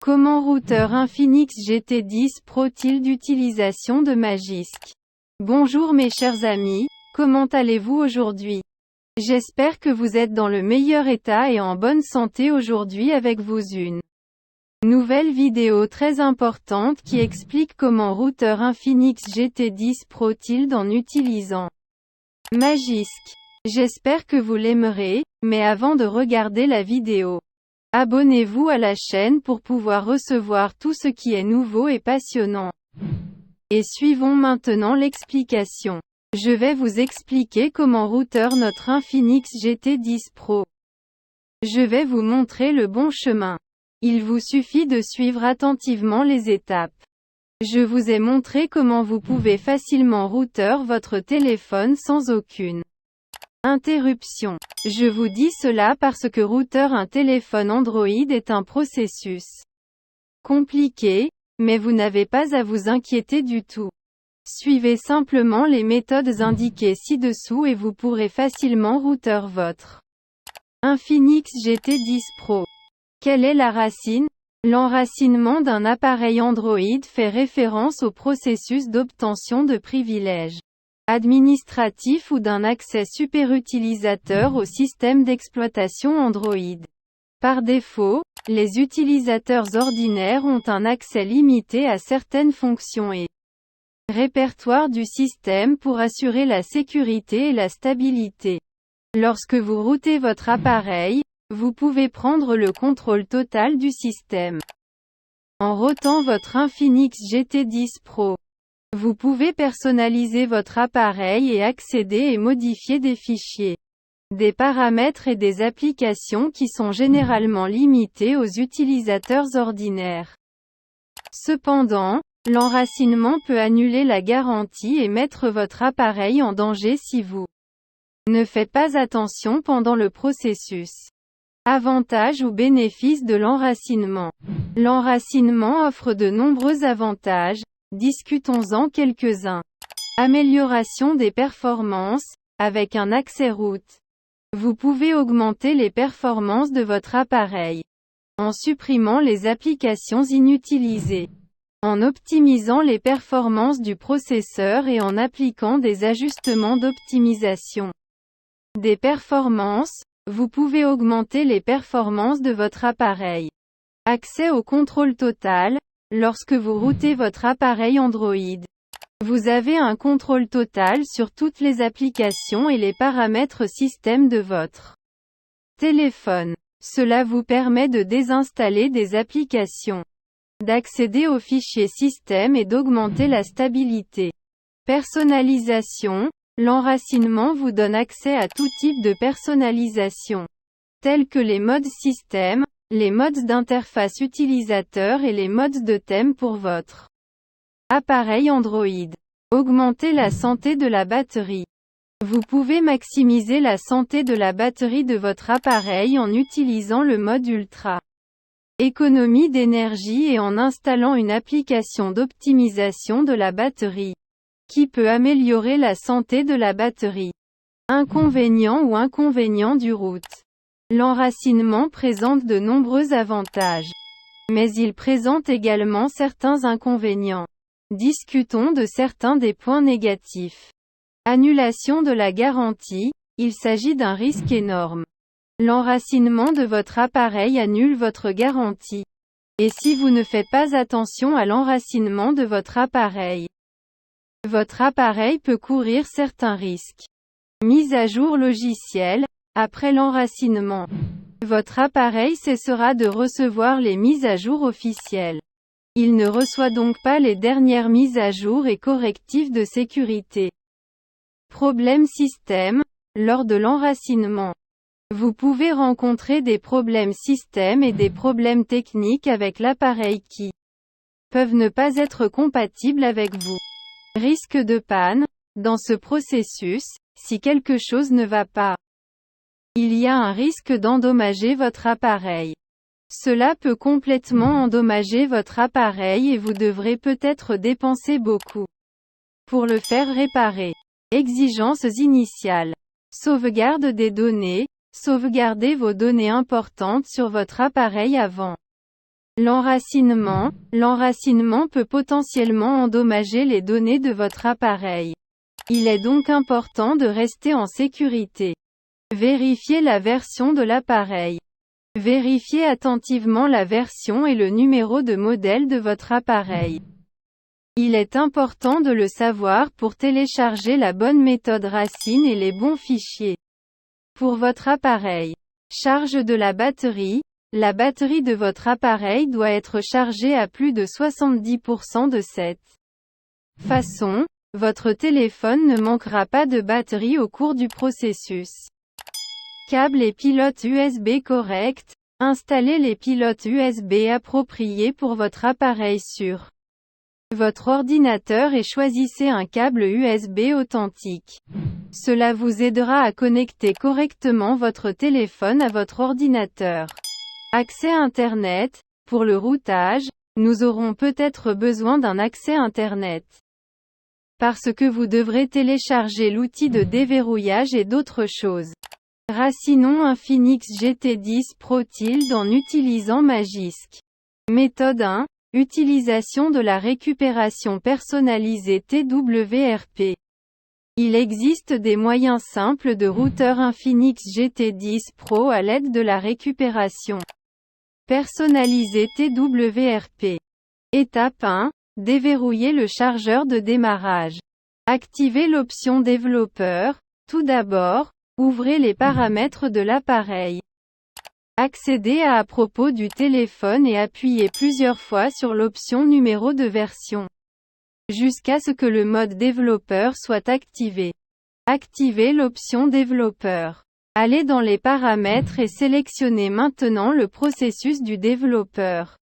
Comment routeur Infinix GT10 Pro-t-il d'utilisation de Magisk? Bonjour mes chers amis, comment allez-vous aujourd'hui? J'espère que vous êtes dans le meilleur état et en bonne santé aujourd'hui avec vous une nouvelle vidéo très importante qui explique comment routeur Infinix GT10 Pro-t-il en utilisant Magisk. J'espère que vous l'aimerez, mais avant de regarder la vidéo, abonnez-vous à la chaîne pour pouvoir recevoir tout ce qui est nouveau et passionnant. Et suivons maintenant l'explication. Je vais vous expliquer comment routeur notre Infinix GT10 Pro. Je vais vous montrer le bon chemin. Il vous suffit de suivre attentivement les étapes. Je vous ai montré comment vous pouvez facilement routeur votre téléphone sans aucune interruption. Je vous dis cela parce que routeur un téléphone Android est un processus compliqué, mais vous n'avez pas à vous inquiéter du tout. Suivez simplement les méthodes indiquées ci-dessous et vous pourrez facilement routeur votre Infinix GT10 Pro. Quelle est la racine? L'enracinement d'un appareil Android fait référence au processus d'obtention de privilèges administratifs ou d'un accès superutilisateur au système d'exploitation Android. Par défaut, les utilisateurs ordinaires ont un accès limité à certaines fonctions et répertoires du système pour assurer la sécurité et la stabilité. Lorsque vous routez votre appareil, vous pouvez prendre le contrôle total du système. En routant votre Infinix GT10 Pro, vous pouvez personnaliser votre appareil et accéder et modifier des fichiers, des paramètres et des applications qui sont généralement limités aux utilisateurs ordinaires. Cependant, l'enracinement peut annuler la garantie et mettre votre appareil en danger si vous ne faites pas attention pendant le processus. Avantages ou bénéfices de l'enracinement. L'enracinement offre de nombreux avantages, discutons-en quelques-uns. Amélioration des performances, avec un accès root. Vous pouvez augmenter les performances de votre appareil en supprimant les applications inutilisées, en optimisant les performances du processeur et en appliquant des ajustements d'optimisation des performances. Vous pouvez augmenter les performances de votre appareil. Accès au contrôle total. Lorsque vous routez votre appareil Android, vous avez un contrôle total sur toutes les applications et les paramètres système de votre téléphone. Cela vous permet de désinstaller des applications, d'accéder aux fichiers système et d'augmenter la stabilité. Personnalisation. L'enracinement vous donne accès à tout type de personnalisation, tels que les modes système, les modes d'interface utilisateur et les modes de thème pour votre appareil Android. Augmenter la santé de la batterie. Vous pouvez maximiser la santé de la batterie de votre appareil en utilisant le mode ultra économie d'énergie et en installant une application d'optimisation de la batterie qui peut améliorer la santé de la batterie. Inconvénients ou inconvénients du root. L'enracinement présente de nombreux avantages, mais il présente également certains inconvénients. Discutons de certains des points négatifs. Annulation de la garantie. Il s'agit d'un risque énorme. L'enracinement de votre appareil annule votre garantie. Et si vous ne faites pas attention à l'enracinement de votre appareil peut courir certains risques. Mise à jour logicielle. Après l'enracinement, votre appareil cessera de recevoir les mises à jour officielles. Il ne reçoit donc pas les dernières mises à jour et correctifs de sécurité. Problème système. Lors de l'enracinement, vous pouvez rencontrer des problèmes système et des problèmes techniques avec l'appareil qui peuvent ne pas être compatibles avec vous. Risque de panne. Dans ce processus, si quelque chose ne va pas, il y a un risque d'endommager votre appareil. Cela peut complètement endommager votre appareil et vous devrez peut-être dépenser beaucoup pour le faire réparer. Exigences initiales. Sauvegarde des données. Sauvegardez vos données importantes sur votre appareil avant L'enracinement. L'enracinement peut potentiellement endommager les données de votre appareil. Il est donc important de rester en sécurité. Vérifiez la version de l'appareil. Vérifiez attentivement la version et le numéro de modèle de votre appareil. Il est important de le savoir pour télécharger la bonne méthode racine et les bons fichiers. Pour votre appareil. Charge de la batterie. La batterie de votre appareil doit être chargée à plus de 70% de cette façon. Votre téléphone ne manquera pas de batterie au cours du processus. Câbles et pilotes USB corrects. Installez les pilotes USB appropriés pour votre appareil sur votre ordinateur et choisissez un câble USB authentique. Cela vous aidera à connecter correctement votre téléphone à votre ordinateur. Accès Internet. Pour le routage, nous aurons peut-être besoin d'un accès Internet. Parce que vous devrez télécharger l'outil de déverrouillage et d'autres choses. Racinons un Infinix GT10 Pro Tilt en utilisant Magisk. Méthode 1. Utilisation de la récupération personnalisée TWRP. Il existe des moyens simples de routeur Infinix GT10 Pro à l'aide de la récupération personnalisée TWRP. Étape 1. Déverrouiller le chargeur de démarrage. Activez l'option développeur. Tout d'abord, ouvrez les paramètres de l'appareil. Accédez à propos du téléphone et appuyez plusieurs fois sur l'option numéro de version. Jusqu'à ce que le mode développeur soit activé. Activez l'option développeur. Allez dans les paramètres et sélectionnez maintenant le processus du développeur.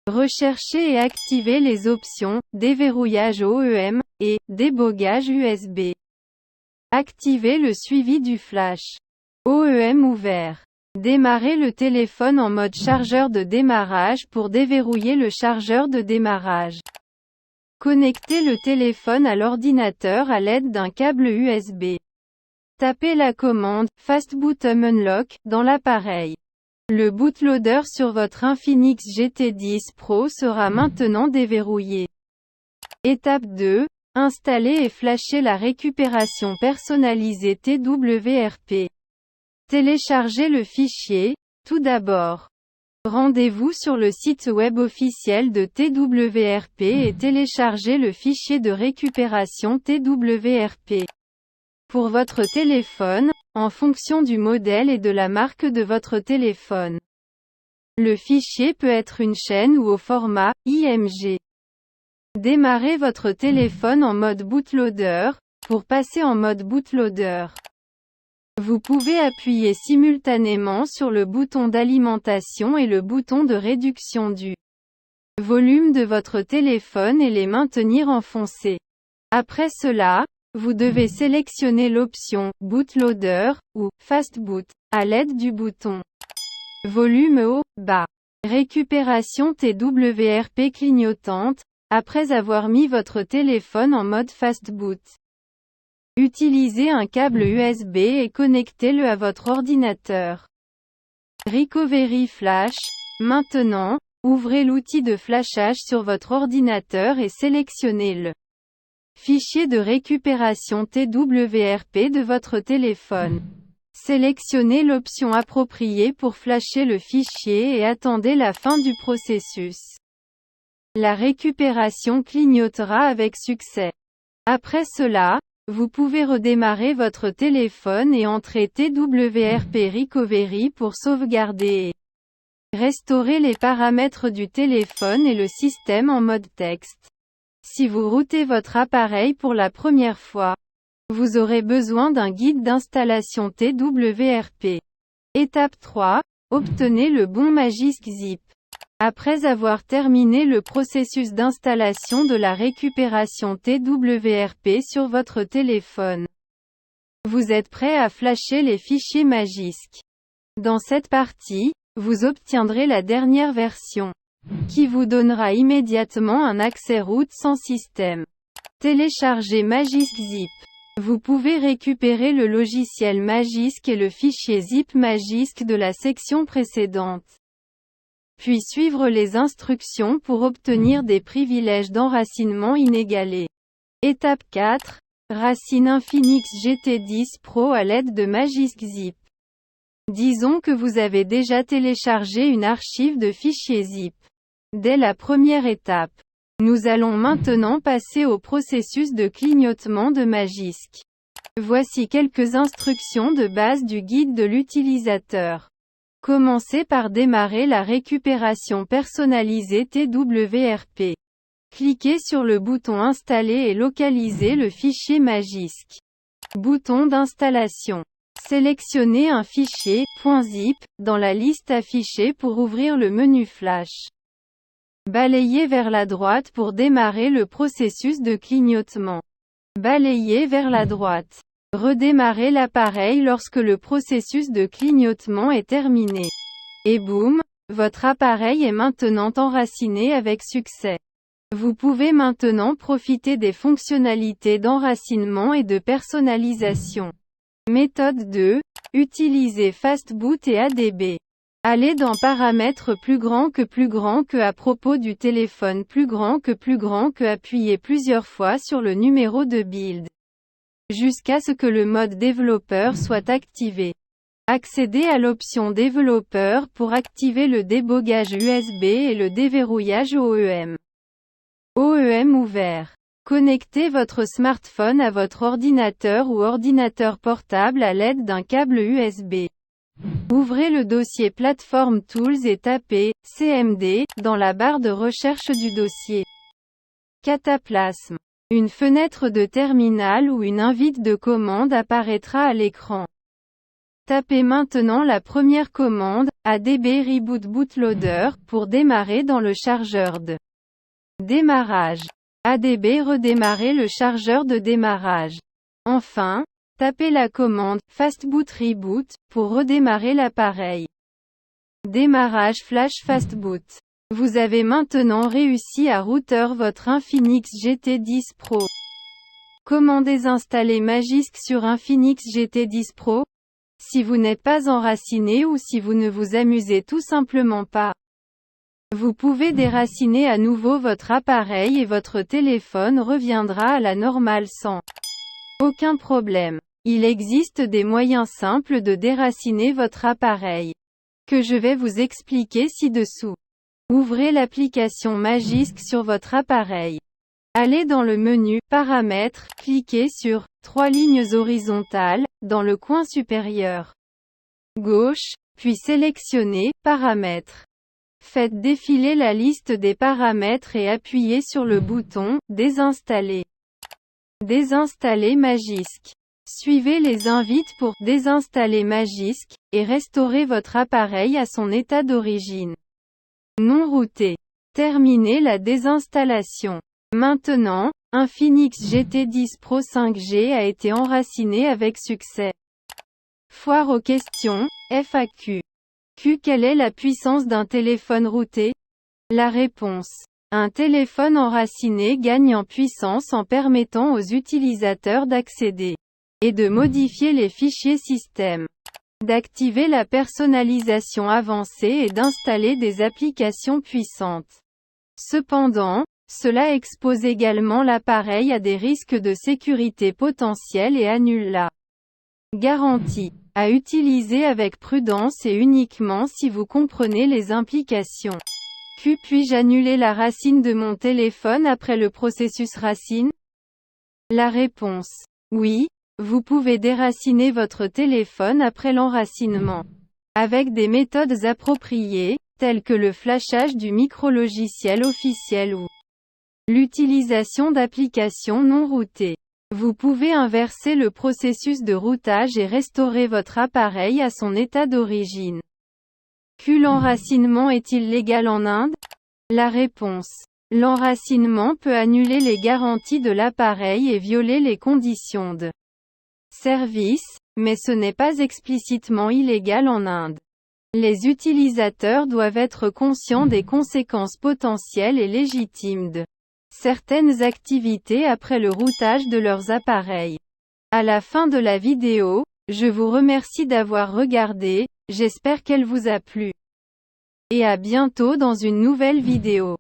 Recherchez et activez les options « Déverrouillage OEM » et « Débogage USB ». Activez le suivi du flash. OEM ouvert. Démarrez le téléphone en mode chargeur de démarrage pour déverrouiller le chargeur de démarrage. Connectez le téléphone à l'ordinateur à l'aide d'un câble USB. Tapez la commande « Fast Bootum Unlock » dans l'appareil. Le bootloader sur votre Infinix GT10 Pro sera maintenant déverrouillé. Étape 2. Installer et flasher la récupération personnalisée TWRP. Téléchargez le fichier. Tout d'abord, rendez-vous sur le site web officiel de TWRP et téléchargez le fichier de récupération TWRP. Pour votre téléphone, en fonction du modèle et de la marque de votre téléphone. Le fichier peut être une chaîne ou au format IMG. Démarrez votre téléphone en mode bootloader. Pour passer en mode bootloader, vous pouvez appuyer simultanément sur le bouton d'alimentation et le bouton de réduction du volume de votre téléphone et les maintenir enfoncés. Après cela, vous devez sélectionner l'option « Bootloader » ou « Fast Boot » à l'aide du bouton « Volume haut, bas ». Récupération TWRP clignotante, après avoir mis votre téléphone en mode Fast Boot. Utilisez un câble USB et connectez-le à votre ordinateur. Recovery Flash. Maintenant, ouvrez l'outil de flashage sur votre ordinateur et sélectionnez le fichier de récupération TWRP de votre téléphone. Sélectionnez l'option appropriée pour flasher le fichier et attendez la fin du processus. La récupération clignotera avec succès. Après cela, vous pouvez redémarrer votre téléphone et entrer TWRP Recovery pour sauvegarder et restaurer les paramètres du téléphone et le système en mode texte. Si vous routez votre appareil pour la première fois, vous aurez besoin d'un guide d'installation TWRP. Étape 3. Obtenez le bon Magisk Zip. Après avoir terminé le processus d'installation de la récupération TWRP sur votre téléphone, vous êtes prêt à flasher les fichiers Magisk. Dans cette partie, vous obtiendrez la dernière version, qui vous donnera immédiatement un accès root sans système. Téléchargez Magisk Zip. Vous pouvez récupérer le logiciel Magisk et le fichier zip Magisk de la section précédente. puis suivre les instructions pour obtenir des privilèges d'enracinement inégalés. Étape 4. Racine Infinix GT10 Pro à l'aide de Magisk Zip. Disons que vous avez déjà téléchargé une archive de fichiers zip. Dès la première étape, nous allons maintenant passer au processus de clignotement de Magisk. Voici quelques instructions de base du guide de l'utilisateur. Commencez par démarrer la récupération personnalisée TWRP. Cliquez sur le bouton Installer et localisez le fichier Magisk. Bouton d'installation. Sélectionnez un fichier .zip dans la liste affichée pour ouvrir le menu Flash. Balayez vers la droite pour démarrer le processus de clignotement. Balayez vers la droite. Redémarrez l'appareil lorsque le processus de clignotement est terminé. Et boum, votre appareil est maintenant enraciné avec succès. Vous pouvez maintenant profiter des fonctionnalités d'enracinement et de personnalisation. Méthode 2. Utilisez Fastboot et ADB. Allez dans Paramètres plus grand que à propos du téléphone plus grand que appuyez plusieurs fois sur le numéro de build. Jusqu'à ce que le mode développeur soit activé. Accédez à l'option développeur pour activer le débogage USB et le déverrouillage OEM. OEM ouvert. Connectez votre smartphone à votre ordinateur ou ordinateur portable à l'aide d'un câble USB. Ouvrez le dossier Platform Tools et tapez « CMD » dans la barre de recherche du dossier. Cataplasme. Une fenêtre de terminal ou une invite de commande apparaîtra à l'écran. Tapez maintenant la première commande, ADB Reboot Bootloader, pour démarrer dans le chargeur de démarrage. ADB redémarrer le chargeur de démarrage. Enfin, tapez la commande Fastboot Reboot pour redémarrer l'appareil. Démarrage Flash Fastboot. Vous avez maintenant réussi à router votre Infinix GT10 Pro. Comment désinstaller Magisk sur Infinix GT10 Pro? Si vous n'êtes pas enraciné ou si vous ne vous amusez tout simplement pas, vous pouvez déraciner à nouveau votre appareil et votre téléphone reviendra à la normale sans aucun problème. Il existe des moyens simples de déraciner votre appareil, que je vais vous expliquer ci-dessous. Ouvrez l'application Magisk sur votre appareil. Allez dans le menu « Paramètres », cliquez sur « 3 lignes horizontales » dans le coin supérieur gauche, puis sélectionnez « Paramètres ». Faites défiler la liste des paramètres et appuyez sur le bouton « Désinstaller ». Désinstaller Magisk. Suivez les invites pour « Désinstaller Magisk » et restaurer votre appareil à son état d'origine. Non routé. Terminez la désinstallation. Maintenant, Infinix GT10 Pro 5G a été enraciné avec succès. Foire aux questions, FAQ. Quelle est la puissance d'un téléphone routé? La réponse. Un téléphone enraciné gagne en puissance en permettant aux utilisateurs d'accéder et de modifier les fichiers système, d'activer la personnalisation avancée et d'installer des applications puissantes. Cependant, cela expose également l'appareil à des risques de sécurité potentiels et annule la garantie. À utiliser avec prudence et uniquement si vous comprenez les implications. Puis-je annuler la racine de mon téléphone après le processus racine? La réponse. Oui, vous pouvez déraciner votre téléphone après l'enracinement. Avec des méthodes appropriées, telles que le flashage du micrologiciel officiel ou l'utilisation d'applications non routées. Vous pouvez inverser le processus de routage et restaurer votre appareil à son état d'origine. L'enracinement est-il légal en Inde? La réponse. L'enracinement peut annuler les garanties de l'appareil et violer les conditions de service, mais ce n'est pas explicitement illégal en Inde. Les utilisateurs doivent être conscients des conséquences potentielles et légitimes de certaines activités après le routage de leurs appareils. À la fin de la vidéo, je vous remercie d'avoir regardé, j'espère qu'elle vous a plu. Et à bientôt dans une nouvelle vidéo.